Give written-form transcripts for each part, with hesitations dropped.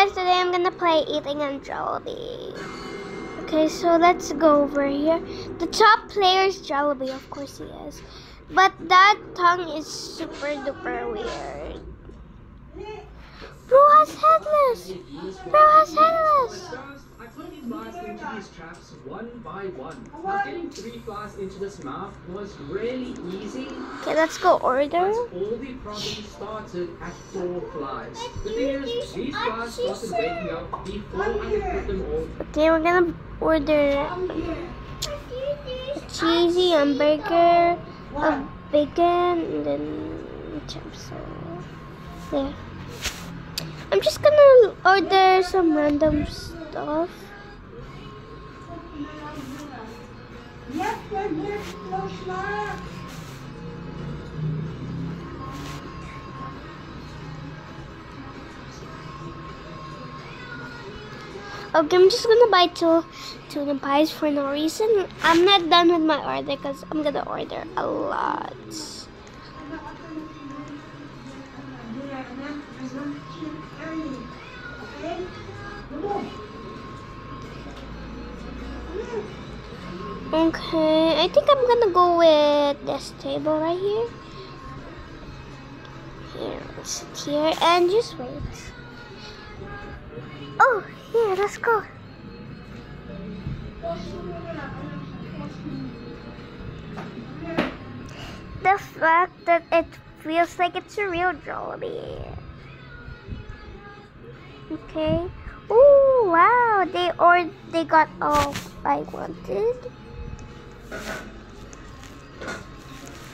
guys, today I'm gonna play eating on jollibee. Okay, so let's go over here. The top player is jollibee, of course he is. But that tongue is super duper weird. Bro has headless! Bro has headless! I put these flies into these traps one by one. Now getting 3 flies into this mouth was really easy. Okay, let's go order. But all the problems started at 4 flies. The thing is, these flies started waking up before I could put them all. Okay, we're gonna order cheesy hamburger, a bacon, and then chips. There. I'm just gonna order some random stuff. Okay, I'm just gonna buy two tuna pies for no reason. I'm not done with my order because I'm gonna order a lot. Okay, I think I'm gonna go with this table right here. Here, let's sit here and just wait. Oh, here, let's go. The fact that it feels like it's a real jollibee. Okay. Oh wow, they got all I wanted.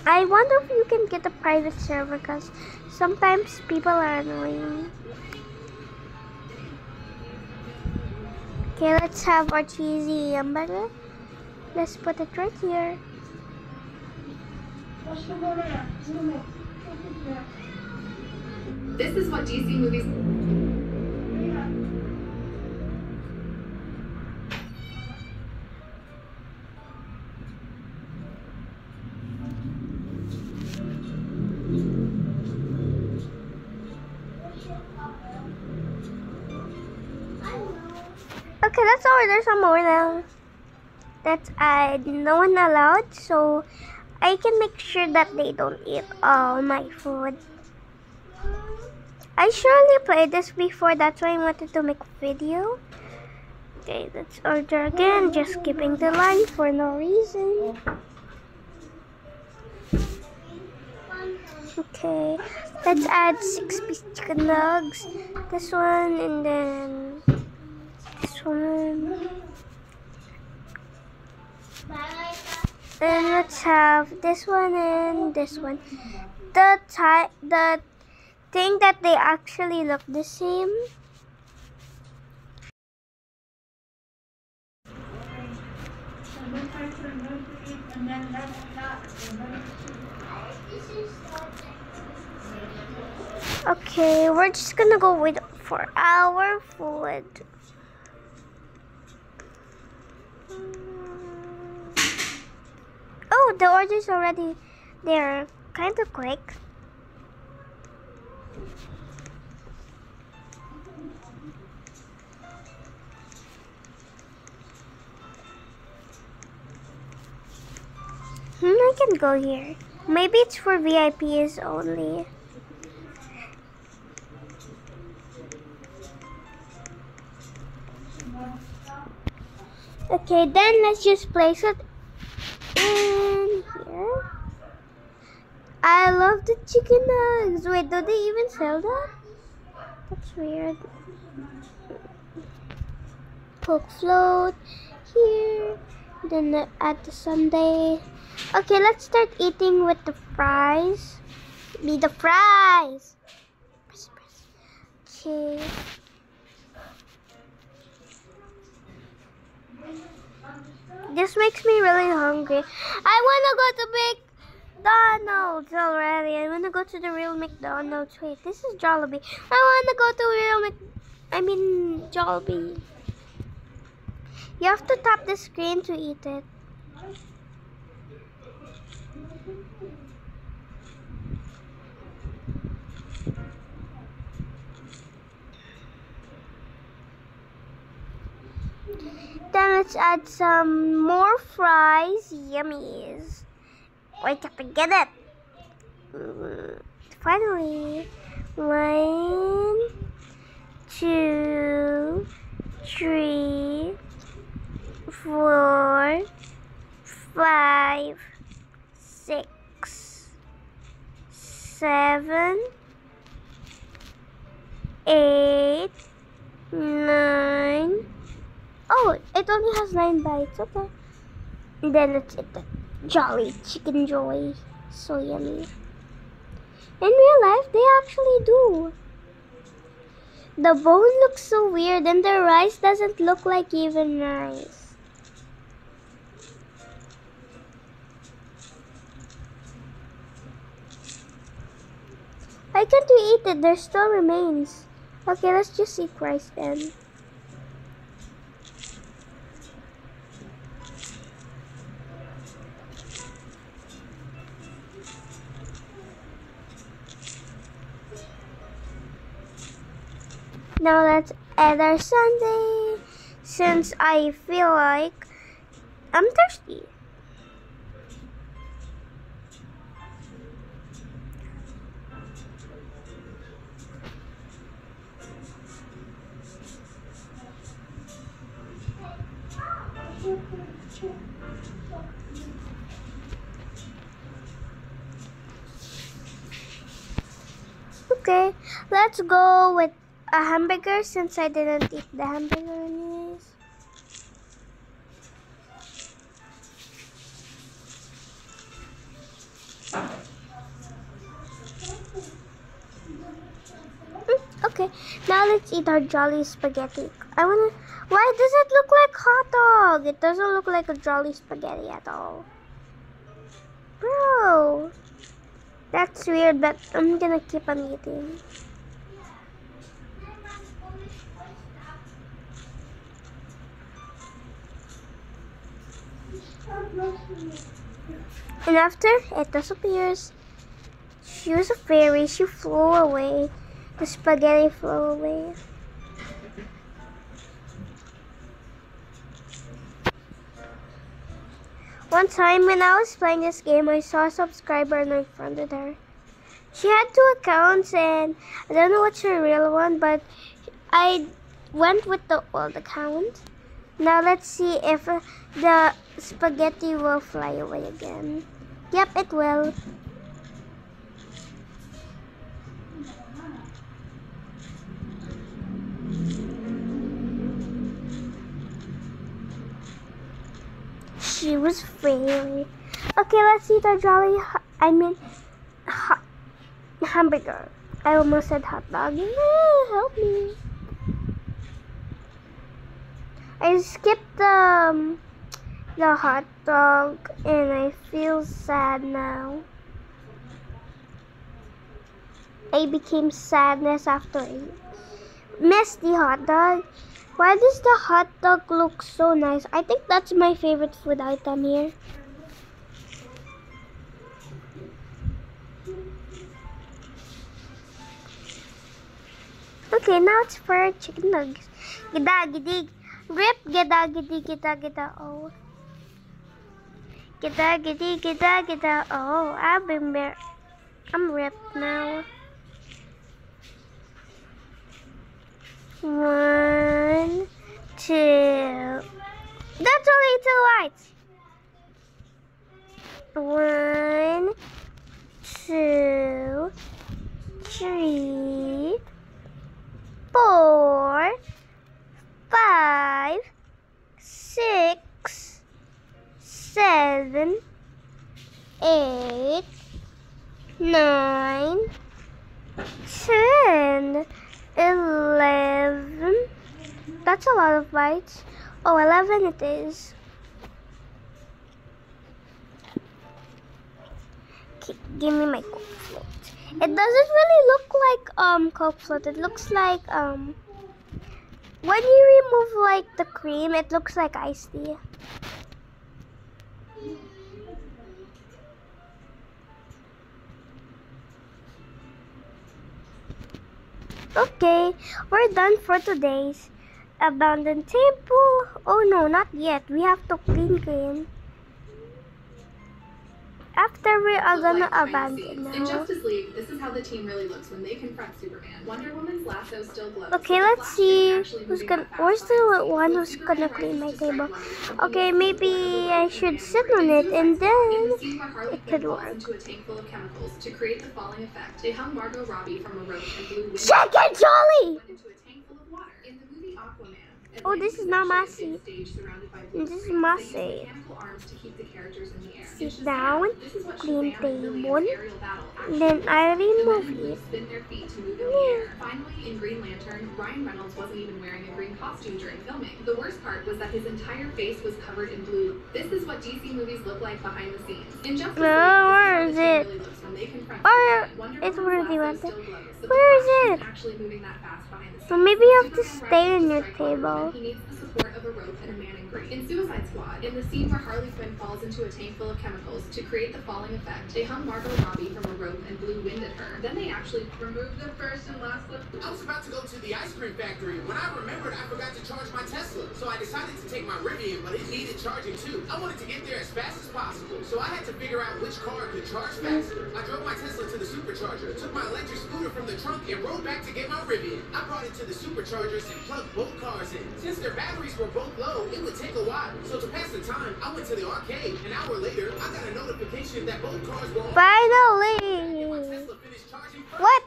I wonder if you can get a private server because sometimes people are annoying. Okay, let's have our cheesy hamburger. Let's put it right here. This is what GC movies. Okay, let's order some more now. That's no one allowed, so I can make sure that they don't eat all my food. I surely played this before, that's why I wanted to make a video. Okay, let's order again, just skipping the line for no reason. Okay, let's add 6-piece chicken nugs. This one and then this one. And let's have this one and this one. The thing that they actually look the same. Okay, we're just gonna go with for our food. Oh, the order's already there. Kind of quick. I can go here. Maybe it's for VIPs only. Okay, then let's just place it in here. I love the chicken nugs. Wait, do they even sell that? That's weird. Coke float here. Then add the sundae. Okay, let's start eating with the fries. Be the fries. Okay. This makes me really hungry. I want to go to McDonald's already. I want to go to the real McDonald's. Wait, this is Jollibee. I want to go to Jollibee. You have to tap the screen to eat it. Then let's add some more fries. Yummies. Wait, I have to get it. Finally. 1, 2, 3, 4, 5, 6, 7, 8, 9. Oh, it only has 9 bites. Okay. And then let's eat the Jolly Chicken Joy. So yummy. In real life, they actually do. The bone looks so weird and the rice doesn't look like even rice. Why can't we eat it? There still remains. Okay, let's just eat rice then. Now let's add our sundae, since I feel like I'm thirsty. Okay, let's go with a hamburger since I didn't eat the hamburger anyways. Okay, now let's eat our Jolly Spaghetti. Why does it look like hot dog? It doesn't look like a Jolly Spaghetti at all. Bro, that's weird, but I'm gonna keep on eating. And after it disappears, she was a fairy. She flew away. The spaghetti flew away. One time when I was playing this game, I saw a subscriber and I friended her. She had 2 accounts and I don't know what's her real one, but I went with the old account. Now let's see if the spaghetti will fly away again. Yep, it will. She was fairy. Okay, let's eat our hamburger. I almost said hot dog. Help me. I skipped the hot dog and I feel sad now. I became sadness after I missed the hot dog. Why does the hot dog look so nice? I think that's my favorite food item here. Okay, now it's for chicken nuggets. Gida, gidig. Rip, gida, gidi, gida, gida, oh. Gida, gidi, gida, gida, oh. I'm ripped now. 1, 2. That's only 2 lights. 1, 2, 3, 4, 5, 6, 7, 8, 9, 10, 11. That's a lot of bites. Oh, 11 it is. Okay, give me my Coke float. It doesn't really look like Coke float. It looks like when you remove like the cream, it looks like iced tea. Okay, we're done for today's. abandoned table. Oh no, not yet. We have to clean. After we are gonna abandon In now. Justice League, this is how the team really looks when they confront Superman. Wonder Woman's lasso still glows. Okay, let's see who's gonna. Where's the one who's gonna clean my table? Okay, maybe I should sit on it and then it could work. Into a tank full of chemicals to create the falling effect. They hung Margot Robbie from a rope and blew wind Check it, Jolly! into a tank full of water. In the movie Aquaman, Oh, this is not my seat. This is my seat. Sit down, clean table, then I remove it. Spin their feet to move in the air. Finally, in Green Lantern, Ryan Reynolds wasn't even wearing a green costume during filming. The worst part was that his entire face was covered in blue. This is what DC movies look like behind the scenes. In Justice League, Where is it? Where is where do you want it? Where is it? Actually moving that fast behind the scenes. So maybe you have to stay on your table. He needs the support of a rope and a man in green. In Suicide Squad, in the scene where Harley Quinn falls into a tank full of chemicals to create the falling effect, they hung Margot Robbie from a rope and blew wind at her. Then they actually removed the first and last slip. I was about to go to the ice cream factory when I remembered I forgot to charge my Tesla. So I decided to take my Rivian, but it needed charging too. I wanted to get there as fast as possible, so I had to figure out which car could charge faster. I drove my Tesla to the supercharger, took my electric scooter from the trunk, and rode back to get my Rivian. I brought it to the superchargers and plugged both cars in. Since their batteries were both low, it would take a while. So to pass the time, I went to the arcade. An hour later, I got a notification that both cars were on. Finally! What?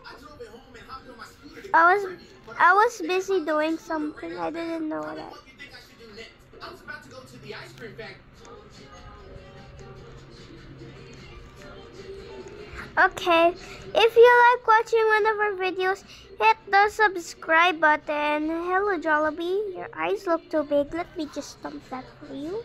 I was busy doing something. I didn't know that. I was about to go to the ice cream factory. Okay, if you like watching one of our videos, hit the subscribe button. Hello, Jollibee. Your eyes look too big. Let me just stump that for you.